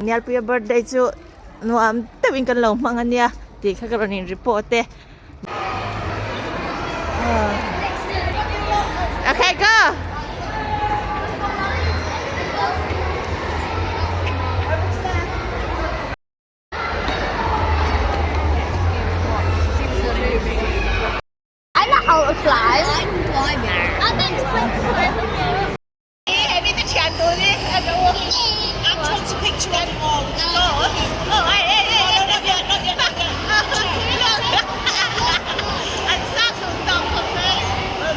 Nielpuia birthday chu nuam tewin kan lo hmang ania ti kha karonin report te okay go I know how to fly. I'm climbing. I've been to Hey, we can do this. I'm trying to picture one more. Oh, hey. Not yet. And Saxon don't come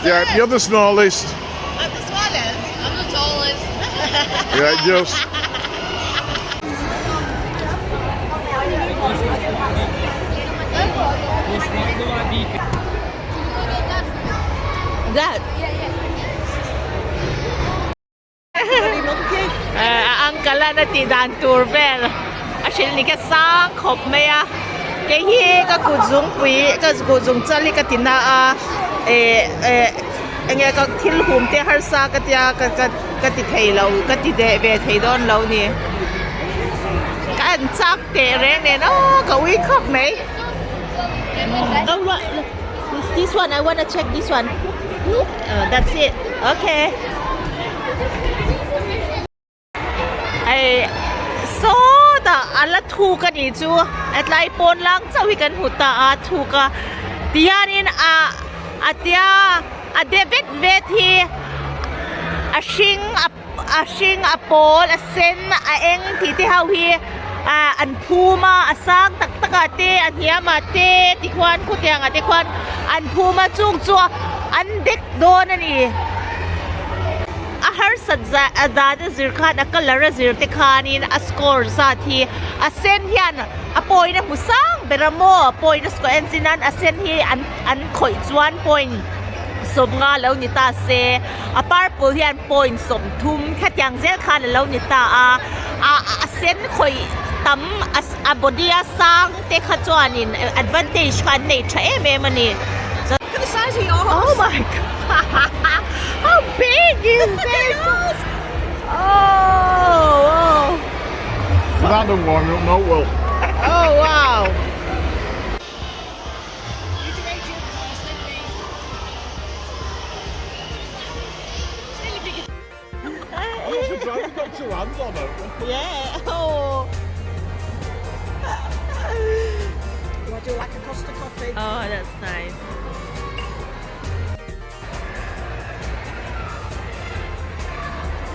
Yeah, you're the smallest. I'm the smallest. I'm the tallest. Yeah, just. That. Ang kala na ti dan tourbel. Actually, ni ka sang khop maya. Cái hi ka kuzung pui ka kuzung chali ka tina anh nghe các thiên hùng te har sa ka tia ka ti thei lo ka ti de ve thei don lo ni ka an chak te re ne no ka wi khop mai oh right this one I want to check this one that's it okay so da ala thu ka ni chu at lai pon lang chawi kan huta a thu ka tianin atia a debit vethi a shing a pol a sen a eng ti ti hau hi an phuma a sang tak taka te an hiama te ti khwan khu tiang a te khwan an phuma chung chu an dek don ani a har sadza ada de zir khan a color zir te khanin a score sa thi a sen hian a point a musang beramo point score enginan a sen hi an khoi chuan point som nga lo ni ta se a purple hian point som thum khatyang zel khan lo ni ta a sen khoi tam a body a sang te kha chuanin advantage khan nei tha em em ani Look at the size of your horse. oh my god how big is this oh That don't warm up, no well. oh wow You've got two hands on it. yeah oh Do I do like a Costa coffee? oh that's nice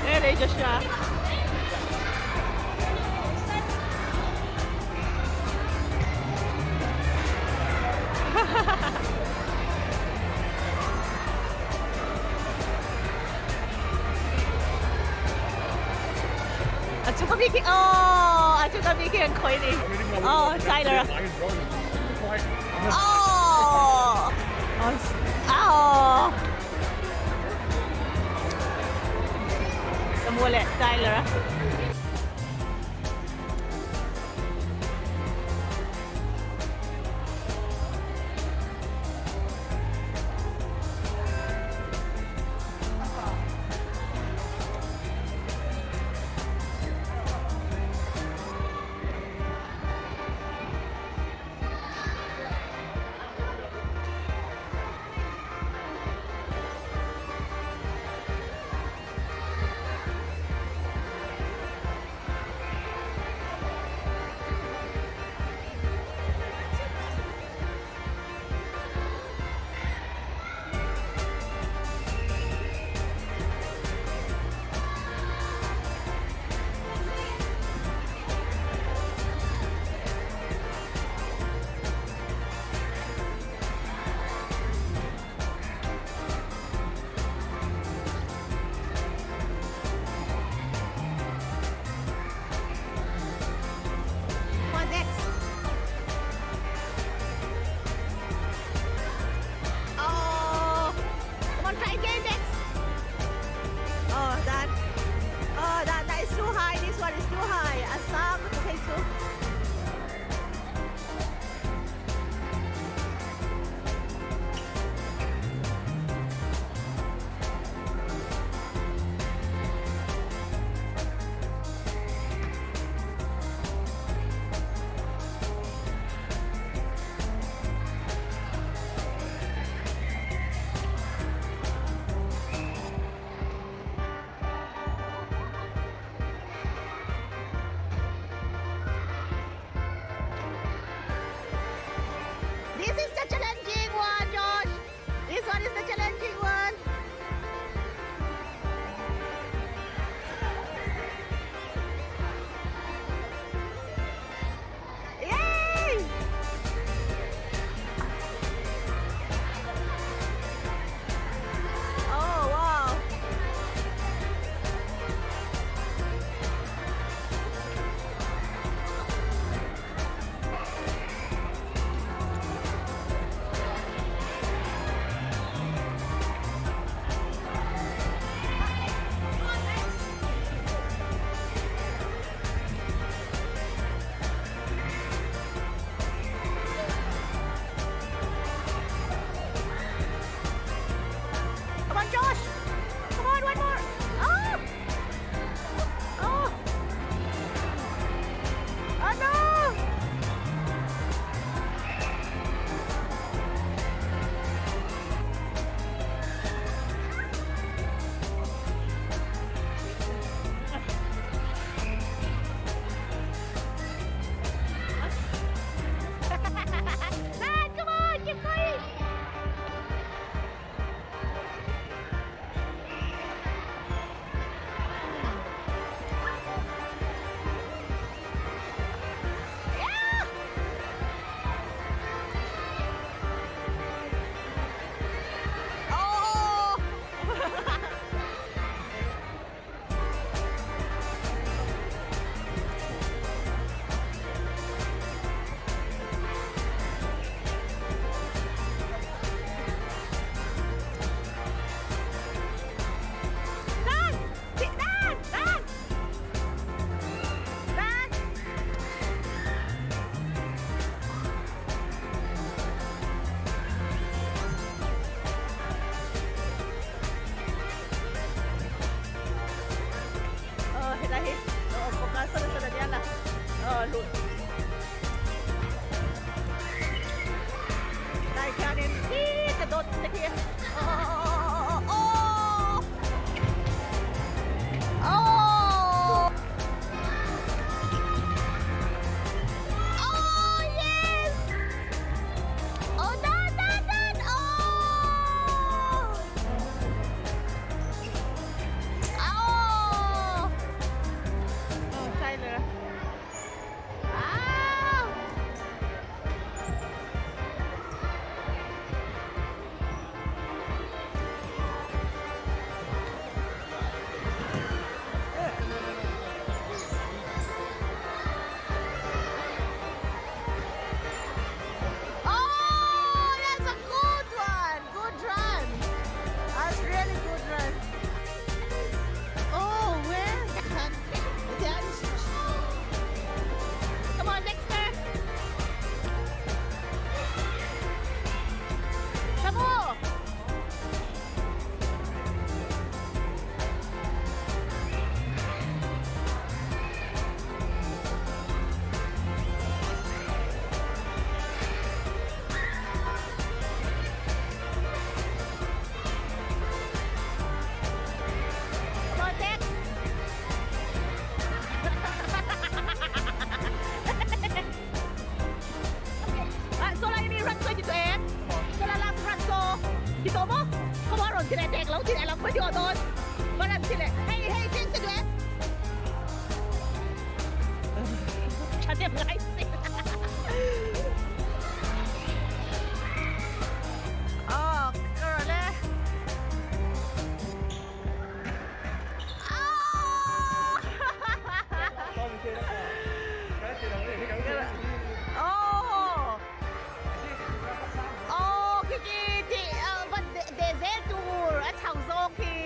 Hey, Joshua. Acho kami ki acho kami ki ang koi ni. Oh, Tyler. Oh. Oh. Mula Tyler ยังไงสิอ๋อก็เลยโอ้โอ้คือที่วันเดซตูร์อ่ะช่างโซกี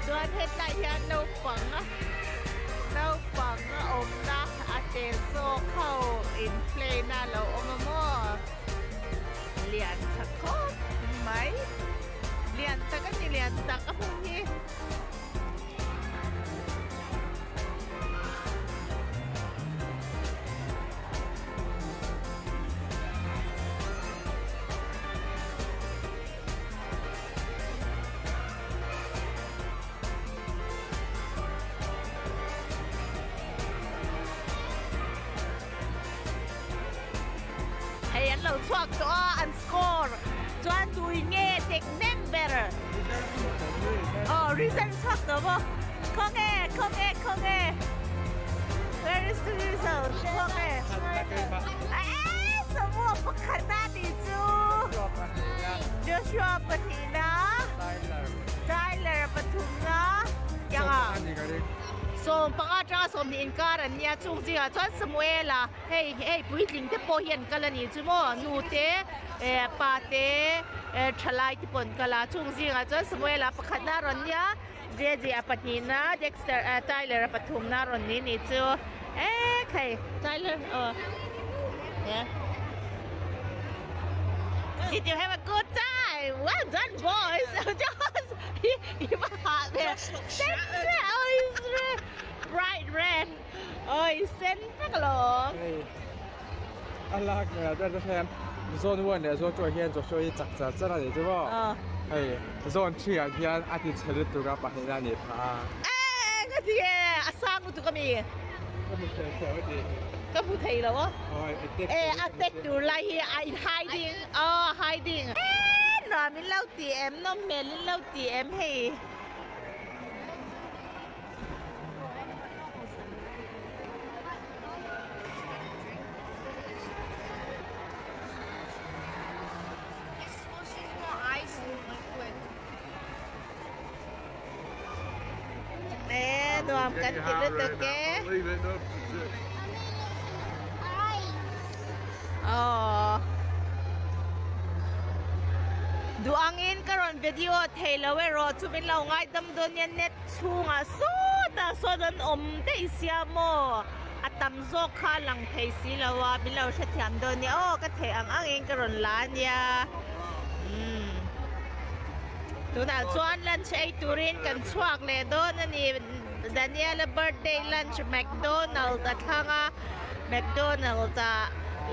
ส่วนเทศไทยที่นกฝังอ่ะนกฝังอมนะอาเจโซเข้าอินเพลน่ะเราอมมั่วเรียนสักคนไหมเรียนแต่ก็มีเรียนแต่ก็พวกนี้ให้เราชอบตัวอันสกอร์จวนดูเงี้ยเด็กแน่น better อ๋อ reason ชอบตัวบ่ข้อแง่where is the result ข้อแง่สมมติว่าขนาดนี้จูเดี๋ยวชัวร์ปฏินะได้เลยปฐุมนะยังอ่ะส่งปังอาจารย์ส่งอินการันเนี่ยจุงจีอ่ะจวนสมัยละเฮ้ยปุ้ยลิงที่พอเห็นกันแล้วนี่จุโม่นูเตปาเตทลายที่ปนกันละจุงจีอ่ะจวนสมัยละปะขนาดเนี่ยเดี๋ยวปฏินะเด็กใจเลยปฐุมนะรอนนี้นี่จูใครใจเลยเนี่ย Did you have a good time? Well done, boys. Just even hot there. Oh, it's bright red. Oh, it's sent along. Anh lạc nè, đây xem. Zone 1เนี่ย zone ตัวเฮียนตัวช่วยจักจันอะไรใช่ป่ะเฮ้ย zone 3อ่ะเฮียนอาทิตย์เฉลิมตัวกับปะเฮียนนี่พาก็ที่อาสร้างตัวก็มีก็มันแค่ดีก็พูดไทยแล้ววะอาเต็กดูไรเฮียไอ้ hiding hiding หน่อยมิเล่าตีเอ็มน้องเมลินเล่าตีเอ็มให้ รวมกันกินด้วยตัวแกอ๋อดูอังอินกรอนวิดีโอเทเลเวโรทุบินเราง่ายดำโดนยันเน็ตชูงาสุดสุดอมเตยเสียโมอัตมโซคาลังเทสิลาวบินเราเฉยๆโดนเนี่ยโอ้ก็เทอังอินกรอนล้านยาดูน่าชวนลันช์ไอตูรินกันชวกเลยโดนนี่Daniela birthday lunch McDonald's at hanga McDonald's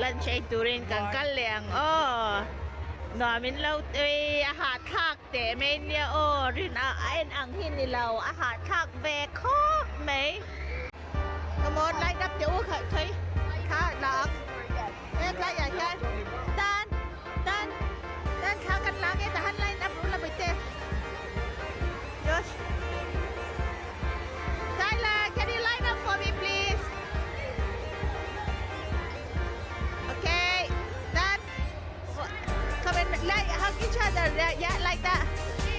lunch ay turin kang kalyang namin law ahat hak te may niya rin ang hinilaw ahat hak ve khok may come on light up the thấy khá lắm em lại vậy chơi dan khá canh lắm em tahan light up là bị tê Josh Tyler, can you line up for me, please? Okay, done. Come and hug each other. Yeah, like that.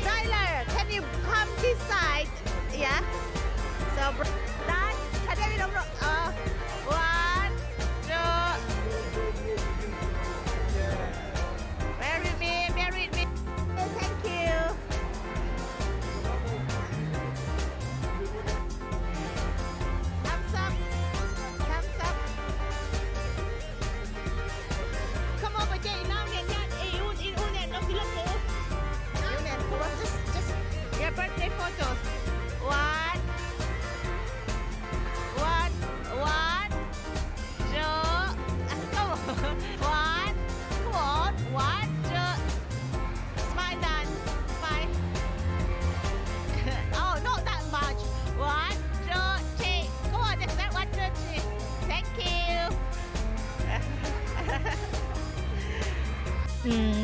Tyler, can you come this side? Yeah. So, done. One, two. Marry me. Thank you. Birthday photos. One, two. Come on. One, two. Smile, done. Smile. Oh, not that much. One, two, three. Come on, just that 1, 2, 3. Thank you.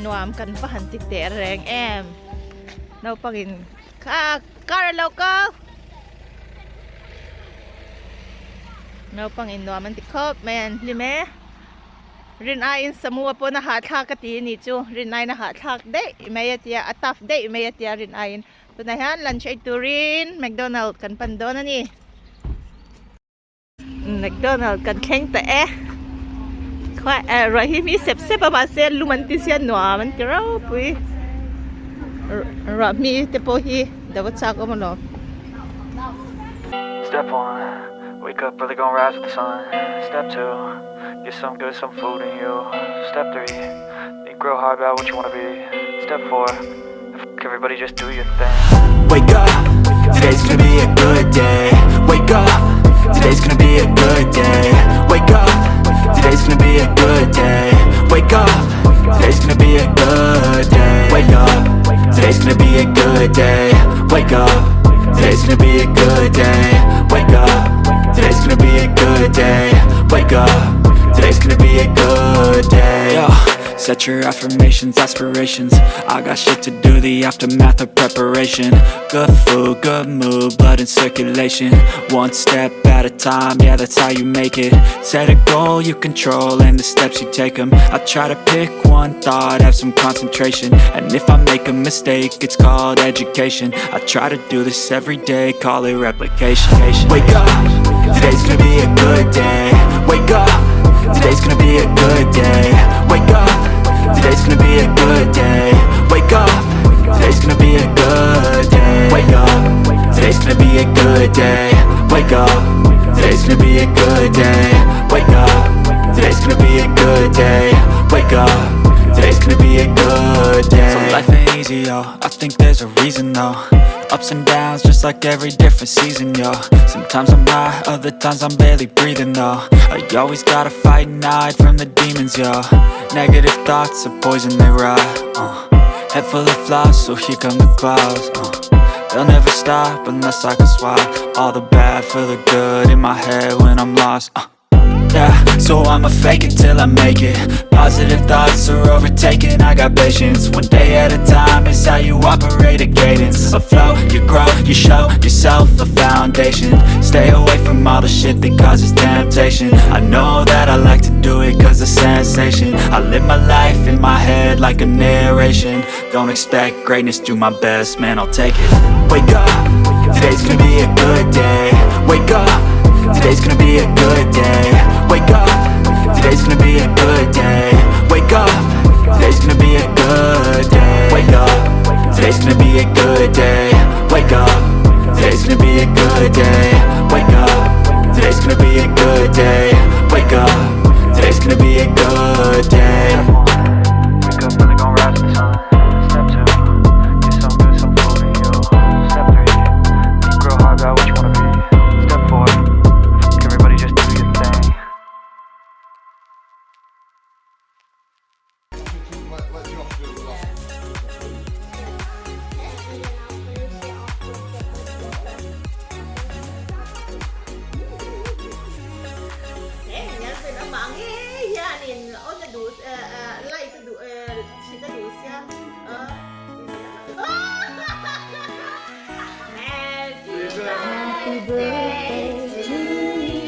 นวมกันปะหันติดแต่แรงแอม No pangin. Carlo ko. No pangin no man tikop man lime. Rin ayin semua po na hathak kati ni chu. Rin ay na hathak de. Imayatia ataf de. Imayatia rin ayin. Tunahan lunch ay turin. McDonald kan pando na ni. McDonald kan keng ta eh. Kwa rồi hi mi sep sep ba se lumantis yan no man tiraw pui. Mi te po hi dapat sa ko mo no. Step 1, wake up early, gonna rise with the sun. Step 2, get some good, some food in you. Step 3, think real hard about what you wanna be. Step 4, everybody just do your thing. Wake up, today's gonna be a good day. Wake up, today's gonna be a good day. Wake up, today's gonna be a good day. Wake up, today's gonna be a good day. Wake up, today's gonna be a good day. Wake up, today's gonna be a good day. Wake up, today's gonna be a good day. Wake up, today's gonna be a good day. Yo, set your affirmations, aspirations. I got shit to do, the aftermath of preparation. Good food, good mood, blood in circulation. One step at a time, yeah, that's how you make it. Set a goal you control and the steps you take them. I try to pick one thought, have some concentration. And if I make a mistake, it's called education. I try to do this every day, call it replication. Wake up, today's gonna be a good day. Wake up, today's gonna be a good day. Wake up, today's gonna be a good day. Wake up, today's gonna be a good day. Wake up, today's gonna be a good day. Wake up, today's gonna be a good day. Wake up, today's gonna be a good day. Wake up, today's gonna be a good day. So life ain't easy, yo, I think there's a reason though. Ups and downs, just like every different season, yo. Sometimes I'm high, other times I'm barely breathing, though. I always gotta fight and hide from the demons, yo. Negative thoughts are poison, they rot. Head full of flies, so here come the clouds. They'll never stop unless I can swap all the bad for the good in my head when I'm lost. Yeah, so I'ma fake it till I make it. Positive thoughts are overtaken, I got patience. One day at a time is how you operate a cadence. A flow, you grow, you show yourself a foundation. Stay away from all the shit that causes temptation. I know that I like to do it cause it's sensation. I live my life in my head like a narration. Don't expect greatness, do my best, man, I'll take it. Wake up, today's gonna be a good day. Wake up, today's gonna be a good day. Wake up, today's gonna be a good day. Wake up, today's gonna be a good day. Wake up, today's gonna be a good day. Wake up, today's gonna be a good day. Wake up, today's gonna be a good day. Wake up, today's gonna be a good day. Wake up early, gonna rise with the sun. Step 2, get some good, some food in you. Step 3, think real hard about what you wanna be. Step 4, everybody just do your thing. Happy birthday to you.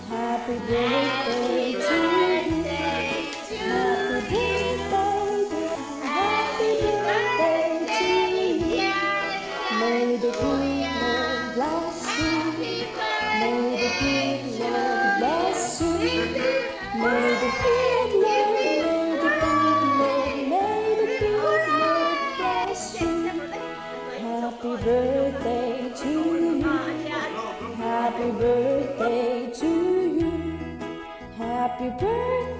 Happy birthday to you. Happy birthday, happy birthday to you. May the good Lord bless you. May the good Lord bless you. May the good Lord, may the good Lord, may the good Lord bless you. Happy birthday to you. Happy birthday to you. Happy birthday.